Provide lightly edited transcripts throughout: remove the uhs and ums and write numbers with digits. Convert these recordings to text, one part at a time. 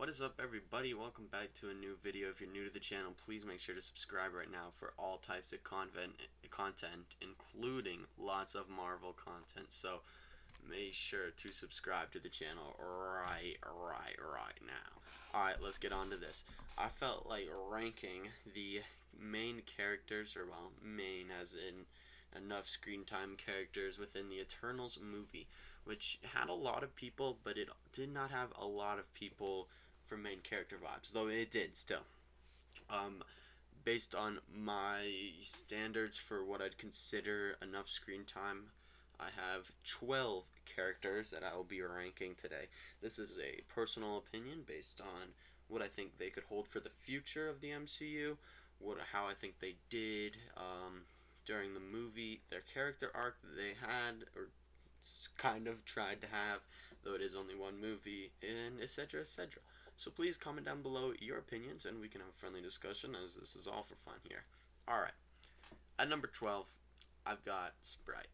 What is up, everybody? Welcome back to a new video. If you're new to the channel, please make sure to subscribe right now for all types of content, including lots of Marvel content. So make sure to subscribe to the channel right now. Alright, let's get on to this. I felt like ranking the main characters, or well, main as in enough screen time characters within the Eternals movie, which had a lot of people, but it did not have a lot of people for main character vibes, though it did still. Um, Based on my standards for what I'd consider enough screen time, I have 12 characters that I will be ranking today. This is a personal opinion based on what I think they could hold for the future of the MCU, how I think they did during the movie, their character arc that they had, or kind of tried to have, though it is only one movie, and etc. etc. So please comment down below your opinions and we can have a friendly discussion, as this is all for fun here. Alright, at number 12, I've got Sprite.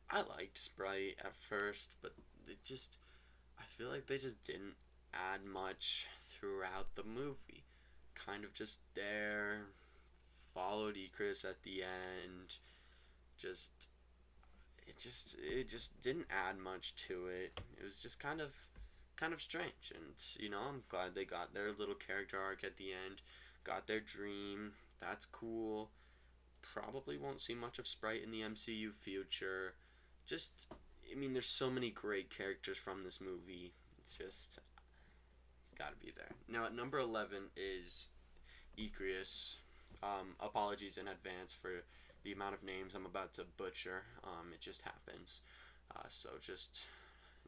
I liked Sprite at first, but I feel like they just didn't add much throughout the movie. Kind of just there, followed Ikris at the end, just it just didn't add much to it. It was just kind of strange, and I'm glad they got their little character arc at the end, got their dream. That's cool. Probably won't see much of Sprite in the MCU future. Just, there's so many great characters from this movie. It's just gotta be there. Now at number 11 is Ikris. Apologies in advance for the amount of names I'm about to butcher. It just happens. So just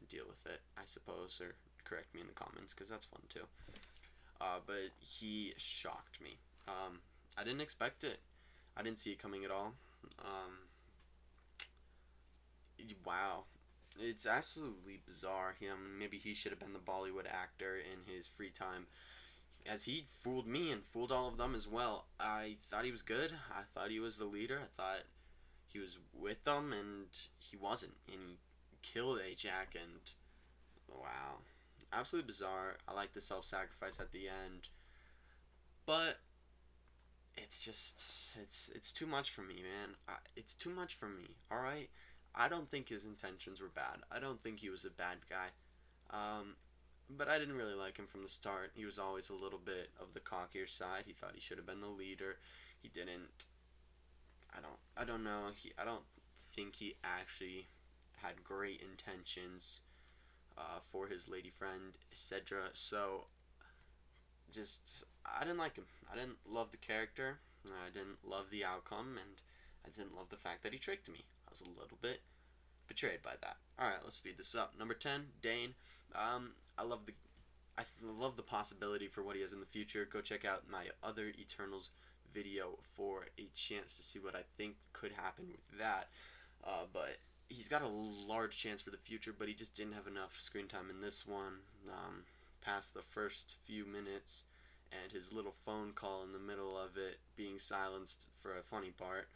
deal with it, I suppose, or correct me in the comments, because that's fun too. But he shocked me. I didn't expect it. I didn't see it coming at all. Wow. It's absolutely bizarre. Maybe he should have been the Bollywood actor in his free time, as he fooled me and fooled all of them as well. I thought he was good. I thought he was the leader. I thought he was with them, and he wasn't. And he killed Ajak, and wow. Absolutely bizarre. I like the self-sacrifice at the end. But it's too much for me, man. It's too much for me, alright? I don't think his intentions were bad. I don't think he was a bad guy. But I didn't really like him from the start. He was always a little bit of the cockier side. He thought he should have been the leader. He didn't. I don't know. I don't think he actually had great intentions for his lady friend, etc. So I didn't like him. I didn't love the character. I didn't love the outcome, and I didn't love the fact that he tricked me. I was a little bit betrayed by that. Alright, let's speed this up. Number 10, Dane. I love the possibility for what he has in the future. Go check out my other Eternals video for a chance to see what I think could happen with that. But he's got a large chance for the future, but he just didn't have enough screen time in this one. Past the first few minutes, and his little phone call in the middle of it being silenced for a funny part.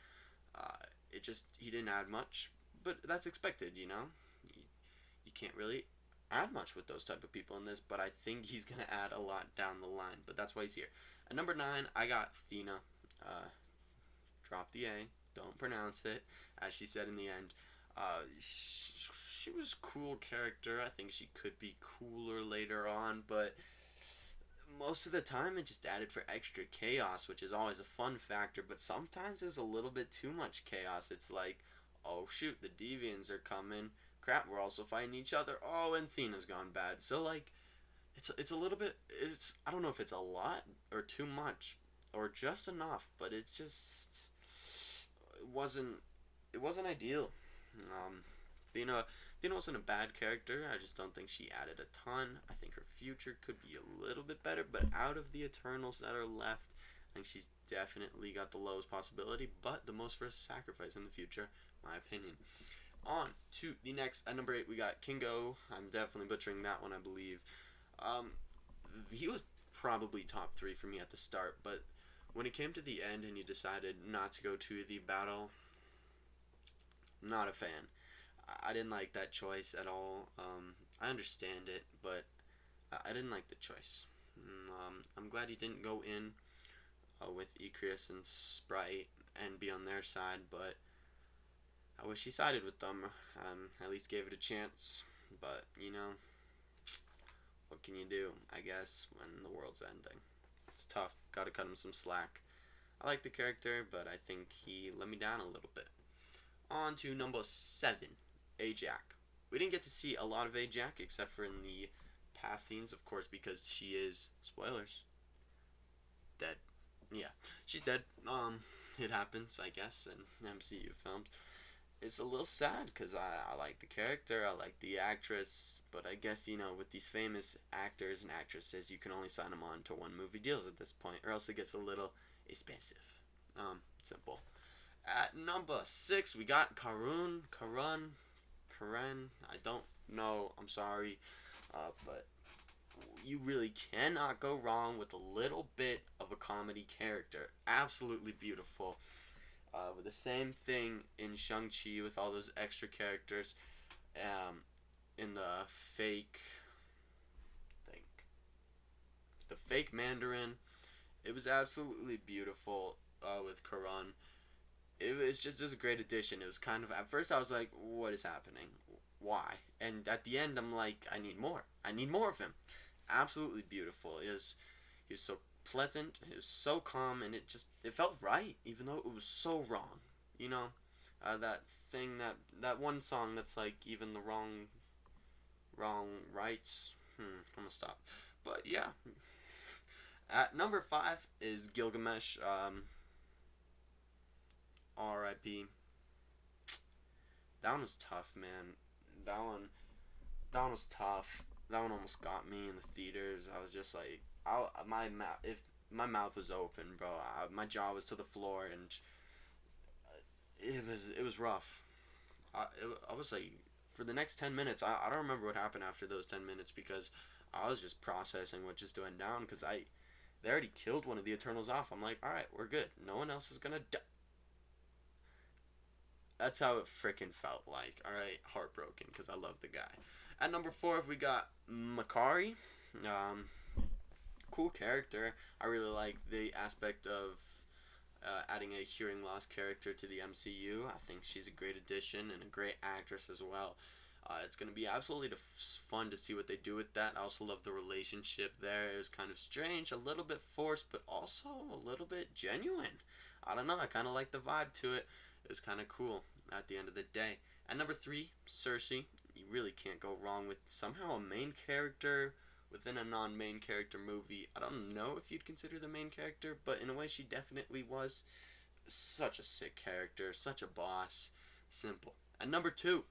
He didn't add much, but that's expected, you can't really add much with those type of people in this, but I think he's going to add a lot down the line, but that's why he's here. At number 9, I got Thena. Drop the A, don't pronounce it, as she said in the end. She was a cool character. I think she could be cooler later on, but most of the time it just added for extra chaos, which is always a fun factor, but sometimes it was a little bit too much chaos. It's like, oh shoot, the Deviants are coming. Crap, we're also fighting each other. Oh, and Thena's gone bad. So like, it's a little bit, I don't know if it's a lot or too much or just enough, but it wasn't ideal. Thena wasn't a bad character. I just don't think she added a ton. I think her future could be a little bit better, but out of the Eternals that are left, I think she's definitely got the lowest possibility, but the most for a sacrifice in the future, my opinion. On to the next. At number 8, we got Kingo. I'm definitely butchering that one, I believe. He was probably top 3 for me at the start, but when it came to the end and he decided not to go to the battle, not a fan. I didn't like that choice at all. I understand it, but I didn't like the choice. I'm glad he didn't go in with Icarus and Sprite and be on their side, but I wish he sided with them. At least gave it a chance. But, what can you do, I guess, when the world's ending? It's tough. Gotta cut him some slack. I like the character, but I think he let me down a little bit. On to number 7, Ajak. We didn't get to see a lot of Ajak except for in the past scenes, of course, because she is, spoilers, dead. Yeah, she's dead. It happens, I guess, in MCU films. It's a little sad because I like the character, I like the actress, but I guess, with these famous actors and actresses, you can only sign them on to one movie deals at this point, or else it gets a little expensive. Simple. At number 6, we got Karen. I don't know, I'm sorry, but you really cannot go wrong with a little bit of a comedy character. Absolutely beautiful. With the same thing in Shang-Chi with all those extra characters. In the fake, the fake Mandarin, it was absolutely beautiful with Karan. It was just a great addition. It was kind of, at first I was like, what is happening? Why? And at the end I'm like, I need more. I need more of him. Absolutely beautiful. He was so pleasant. It was so calm, and it felt right, even though it was so wrong. That thing that one song that's like even the wrong rights. I'm gonna stop. But yeah, at number 5 is Gilgamesh. R.I.P. That one was tough, man. That one was tough. That one almost got me in the theaters. I was just like, if my mouth was open, bro, my jaw was to the floor, and it was rough. I was like, for the next 10 minutes, I don't remember what happened after those 10 minutes because I was just processing what just went down because they already killed one of the Eternals off. I'm like, all right, we're good. No one else is gonna die. That's how it freaking felt like. All right, heartbroken because I love the guy. At number 4, we got Makari. Cool character. I really like the aspect of adding a hearing loss character to the MCU. I think she's a great addition and a great actress as well. It's going to be absolutely fun to see what they do with that. I also love the relationship there. It was kind of strange, a little bit forced, but also a little bit genuine. I don't know. I kind of like the vibe to it. It was kind of cool at the end of the day. At number 3, Cersei. You really can't go wrong with somehow a main character within a non-main character movie. I don't know if you'd consider the main character, but in a way she definitely was. Such a sick character, such a boss. Simple. At number 2,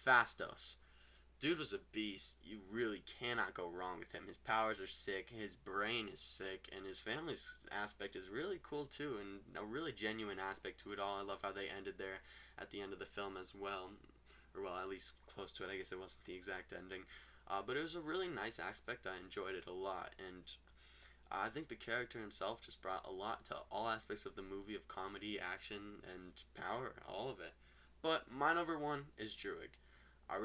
Fastos. Dude was a beast. You really cannot go wrong with him. His powers are sick, his brain is sick, and his family's aspect is really cool too, and a really genuine aspect to it all. I love how they ended there at the end of the film as well. Or, well, at least close to it. I guess it wasn't the exact ending. But it was a really nice aspect. I enjoyed it a lot, and I think the character himself just brought a lot to all aspects of the movie, of comedy, action, and power, all of it. But my number 1 is Druig. I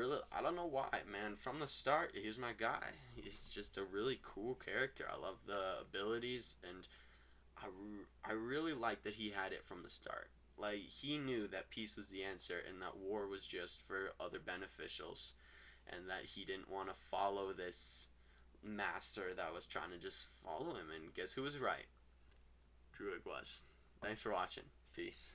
don't know why, man. From the start, he was my guy. He's just a really cool character. I love the abilities, and I really like that he had it from the start. Like, he knew that peace was the answer and that war was just for other beneficials, and that he didn't want to follow this master that was trying to just follow him. And guess who was right? Druig was. Thanks for watching. Peace.